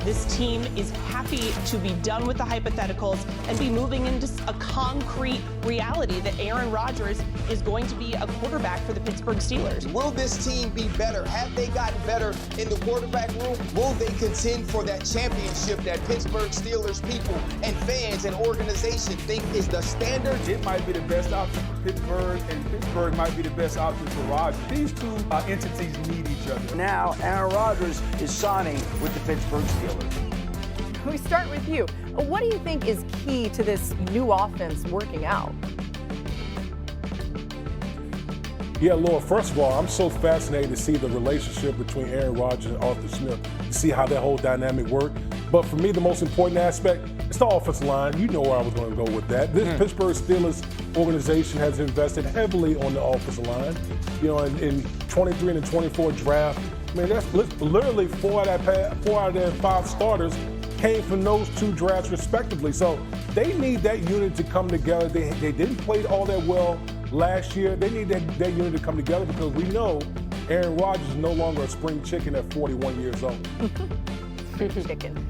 this team is happy to be done with the hypotheticals and be moving into a concrete reality that Aaron Rodgers is going to be a quarterback for the Pittsburgh Steelers. Will this team be better? Have they gotten better in the quarterback room? Will they contend for that championship that Pittsburgh Steelers people and fans and organization think is the standard? It might be the best option for Pittsburgh, and Pittsburgh might be the best option for Rodgers. These two entities need each other. Now, Aaron Rodgers is signing with the Pittsburgh Steelers. We start with you. What do you think is key to this new offense working out? Yeah, Laura, first of all, I'm so fascinated to see the relationship between Aaron Rodgers and Arthur Smith, to see how that whole dynamic worked. But for me, the most important aspect is the offensive line. You know where I was going to go with that. This Pittsburgh Steelers organization has invested heavily on the offensive line. You know, in 23 and the 24 draft, I mean, that's literally four out of their 5 starters came from those 2 drafts respectively. So they need that unit to come together. They didn't play all that well last year. They need that unit to come together because we know Aaron Rodgers is no longer a spring chicken at 41 years old. Spring chicken.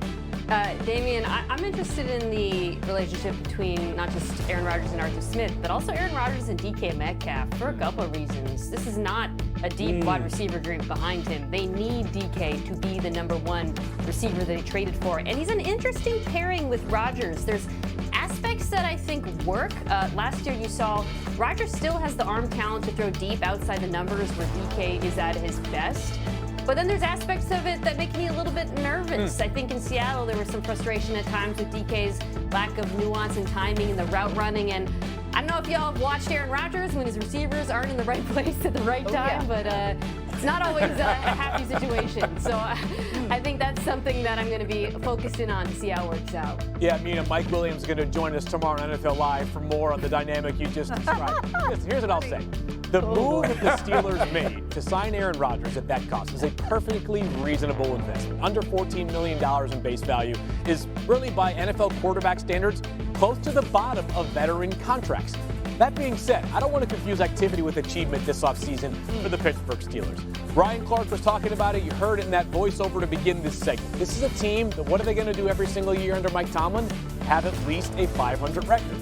Damian, I'm interested in the relationship between not just Aaron Rodgers and Arthur Smith, but also Aaron Rodgers and DK Metcalf for a couple of reasons. This is not a deep wide receiver group behind him. They need DK to be the #1 receiver that they traded for. And he's an interesting pairing with Rodgers. There's aspects that I think work. Last year you saw Rodgers still has the arm talent to throw deep outside the numbers where DK is at his best. But then there's aspects of it that make me a little bit nervous. I think in Seattle there was some frustration at times with DK's lack of nuance and timing and the route running. And I don't know if y'all have watched Aaron Rodgers when his receivers aren't in the right place at the right time, but it's not always a happy situation. So I think that's something that I'm going to be focused in on to see how it works out. Yeah, Mina, Mike Williams is going to join us tomorrow on NFL Live for more on the dynamic you just described. Here's what I'll say. The move that the Steelers made to sign Aaron Rodgers at that cost is a perfectly reasonable investment. Under $14 million in base value is really, by NFL quarterback standards, close to the bottom of veteran contracts. That being said, I don't want to confuse activity with achievement this offseason for the Pittsburgh Steelers. Brian Clark was talking about it. You heard it in that voiceover to begin this segment. This is a team that, what are they going to do every single year under Mike Tomlin? Have at least a 500 record.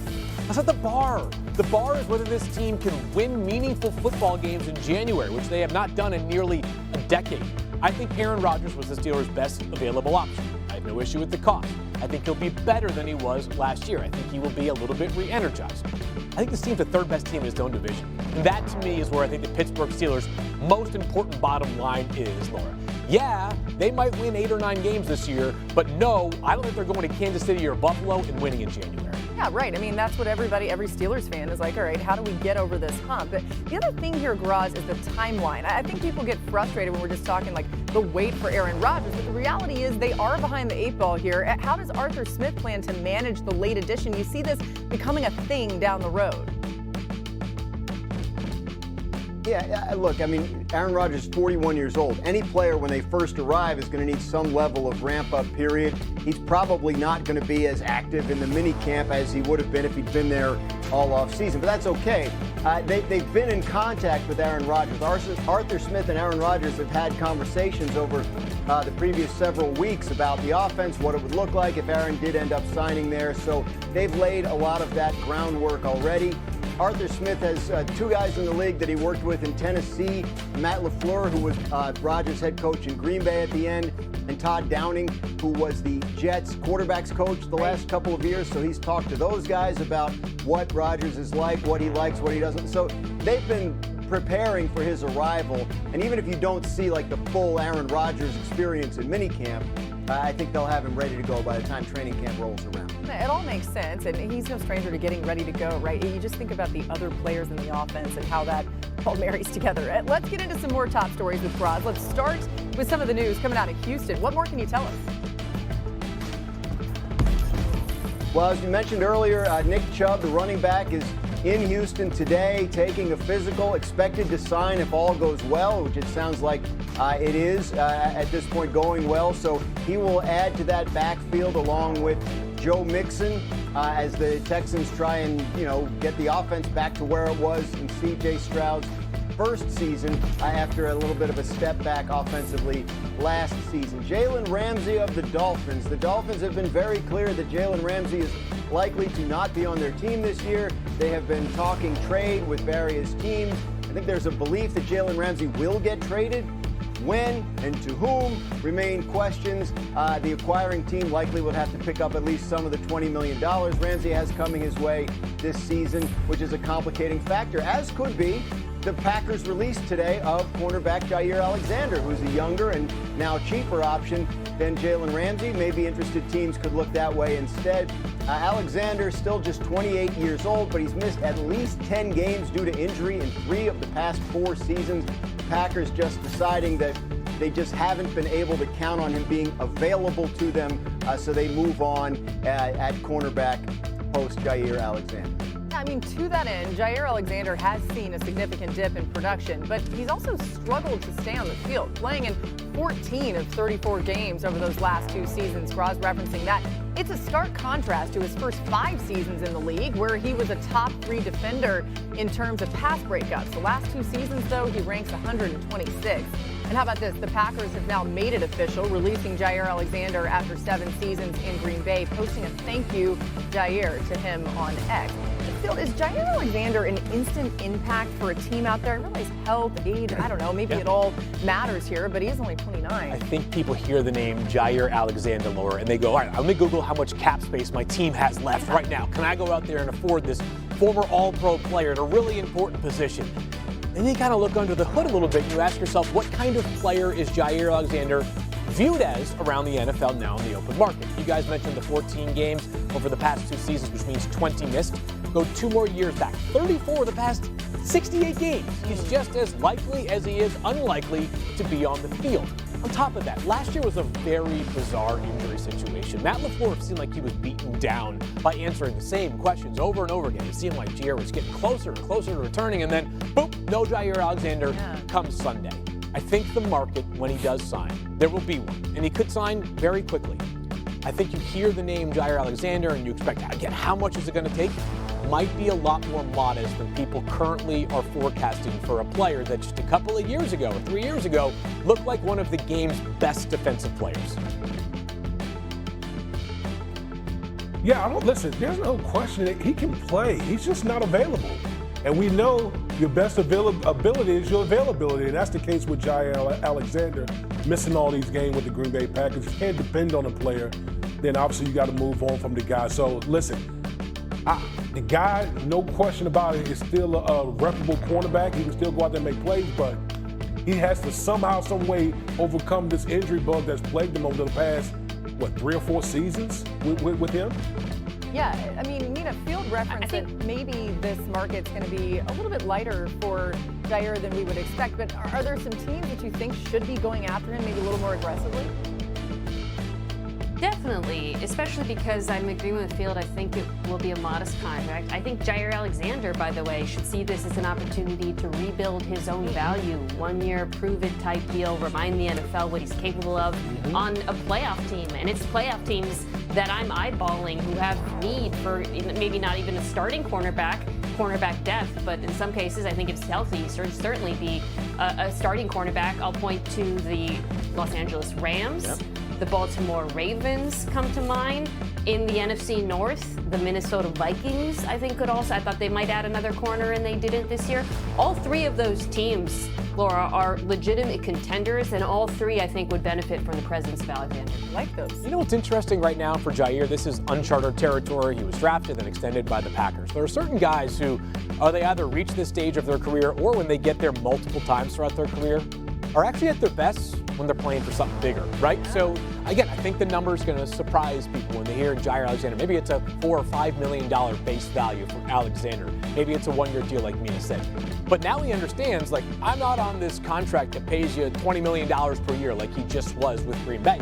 That's not the bar. The bar is whether this team can win meaningful football games in January, which they have not done in nearly a decade. I think Aaron Rodgers was the Steelers' best available option. I have no issue with the cost. I think he'll be better than he was last year. I think he will be a little bit re-energized. I think this team's the 3rd best team in his own division. And that, to me, is where I think the Pittsburgh Steelers' most important bottom line is, Laura. Yeah, they might win 8 or 9 games this year, but no, I don't think they're going to Kansas City or Buffalo and winning in January. Yeah, right. I mean, that's what every Steelers fan is like, all right, how do we get over this hump? But the other thing here, Graz, is the timeline. I think people get frustrated when we're just talking like the wait for Aaron Rodgers, but the reality is they are behind the 8 ball here. How does Arthur Smith plan to manage the late addition? You see this becoming a thing down the road. Yeah, look, I mean, Aaron Rodgers is 41 years old. Any player, when they first arrive, is going to need some level of ramp-up period. He's probably not going to be as active in the mini camp as he would have been if he'd been there all off season, but that's okay. They've been in contact with Aaron Rodgers. Arthur Smith and Aaron Rodgers have had conversations over the previous several weeks about the offense, what it would look like if Aaron did end up signing there. So they've laid a lot of that groundwork already. Arthur Smith has 2 guys in the league that he worked with in Tennessee, Matt LaFleur, who was Rodgers' head coach in Green Bay at the end, and Todd Downing, who was the Jets quarterbacks coach the last couple of years. So he's talked to those guys about what Rodgers is like, what he likes, what he doesn't. So they've been preparing for his arrival. And even if you don't see like the full Aaron Rodgers experience in minicamp, I think they'll have him ready to go by the time training camp rolls around. It all makes sense, and he's no stranger to getting ready to go, right? You just think about the other players in the offense and how that all marries together. Let's get into some more top stories with Rod. Let's start with some of the news coming out of Houston. What more can you tell us? Well, as you mentioned earlier, Nick Chubb, the running back, is in Houston today, taking a physical, expected to sign if all goes well, which it sounds like it is at this point going well. So he will add to that backfield along with Joe Mixon as the Texans try and, get the offense back to where it was in C.J. Stroud's burst season after a little bit of a step back offensively last season. Jalen Ramsey of the Dolphins. The Dolphins have been very clear that Jalen Ramsey is likely to not be on their team this year. They have been talking trade with various teams. I think there's a belief that Jalen Ramsey will get traded. When and to whom remain questions. The acquiring team likely would have to pick up at least some of the $20 million Ramsey has coming his way this season, which is a complicating factor, as could be the Packers' release today of cornerback Jair Alexander, who's a younger and now cheaper option than Jalen Ramsey. Maybe interested teams could look that way instead. Alexander, still just 28 years old, but he's missed at least 10 games due to injury in 3 of the past 4 seasons. The Packers just deciding that they just haven't been able to count on him being available to them, so they move on at cornerback post Jair Alexander. I mean, to that end, Jair Alexander has seen a significant dip in production, but he's also struggled to stay on the field, playing in 14 of 34 games over those last 2 seasons. Graz referencing that. It's a stark contrast to his first 5 seasons in the league, where he was a top 3 defender in terms of pass breakups. The last 2 seasons, though, he ranks 126. And how about this? The Packers have now made it official, releasing Jair Alexander after 7 seasons in Green Bay, posting a thank you, Jair, to him on X. Phil, is Jair Alexander an instant impact for a team out there? I realize health, age, I don't know, maybe it all matters here, but he is only 29. I think people hear the name Jair Alexander, Laura, and they go, all right, let me Google how much cap space my team has left right now. Can I go out there and afford this former All-Pro player at a really important position? Then you kind of look under the hood a little bit and you ask yourself, what kind of player is Jair Alexander viewed as around the NFL now in the open market? You guys mentioned the 14 games over the past 2 seasons, which means 20 missed. Go 2 more years back, 34 of the past 68 games. He's just as likely as he is unlikely to be on the field. On top of that, last year was a very bizarre injury situation. Matt LaFleur seemed like he was beaten down by answering the same questions over and over again. It seemed like Jair was getting closer and closer to returning, and then, boom, no Jair Alexander comes Sunday. I think the market, when he does sign, there will be one, and he could sign very quickly. I think you hear the name Jair Alexander and you expect, again, how much is it going to take? Might be a lot more modest than people currently are forecasting for a player that just a couple of years ago, or 3 years ago, looked like one of the game's best defensive players. Yeah, listen, there's no question that he can play. He's just not available. And we know your best ability is your availability, and that's the case with Jair Alexander, missing all these games with the Green Bay Packers. You can't depend on a player, then obviously you got to move on from the guy. So listen, the guy, no question about it, is still a reputable cornerback. He can still go out there and make plays, but he has to somehow, some way overcome this injury bug that's plagued him over the past, 3 or 4 seasons with him? Yeah, I mean, Nina, Field referenced that maybe this market's going to be a little bit lighter for Jair than we would expect, but are there some teams that you think should be going after him maybe a little more aggressively? Definitely, especially because I'm agreeing with Field. I think it will be a modest contract. I think Jair Alexander, by the way, should see this as an opportunity to rebuild his own value. 1-year prove-it type deal, remind the NFL what he's capable of on a playoff team. And it's playoff teams that I'm eyeballing who have need for maybe not even a starting cornerback depth, but in some cases, I think if it's healthy, certainly be a starting cornerback. I'll point to the Los Angeles Rams. Yep. The Baltimore Ravens come to mind. In the NFC North, the Minnesota Vikings, I think, could also. I thought they might add another corner, and they didn't this year. All 3 of those teams, Laura, are legitimate contenders, and all 3, I think, would benefit from the presence of Alexander. I like those. You know what's interesting right now for Jair? This is uncharted territory. He was drafted and extended by the Packers. There are certain guys who, they either reach this stage of their career or when they get there multiple times throughout their career, are actually at their best when they're playing for something bigger, right? So, again, I think the number is going to surprise people when they hear Jair Alexander. Maybe it's a $4 or $5 million base value for Alexander. Maybe it's a 1-year deal like Mina said. But now he understands, I'm not on this contract that pays you $20 million per year like he just was with Green Bay.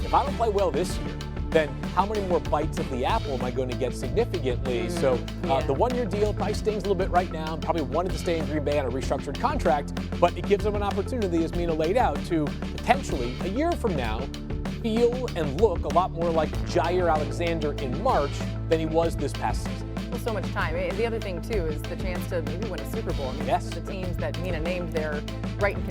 If I don't play well this year, then how many more bites of the apple am I going to get significantly? So the 1-year deal probably stings a little bit right now. Probably wanted to stay in Green Bay on a restructured contract, but it gives him an opportunity, as Mina laid out, to potentially, a year from now, feel and look a lot more like Jair Alexander in March than he was this past season. Well, so much time. The other thing, too, is the chance to maybe win a Super Bowl. I mean, yes. the teams that Mina named there right in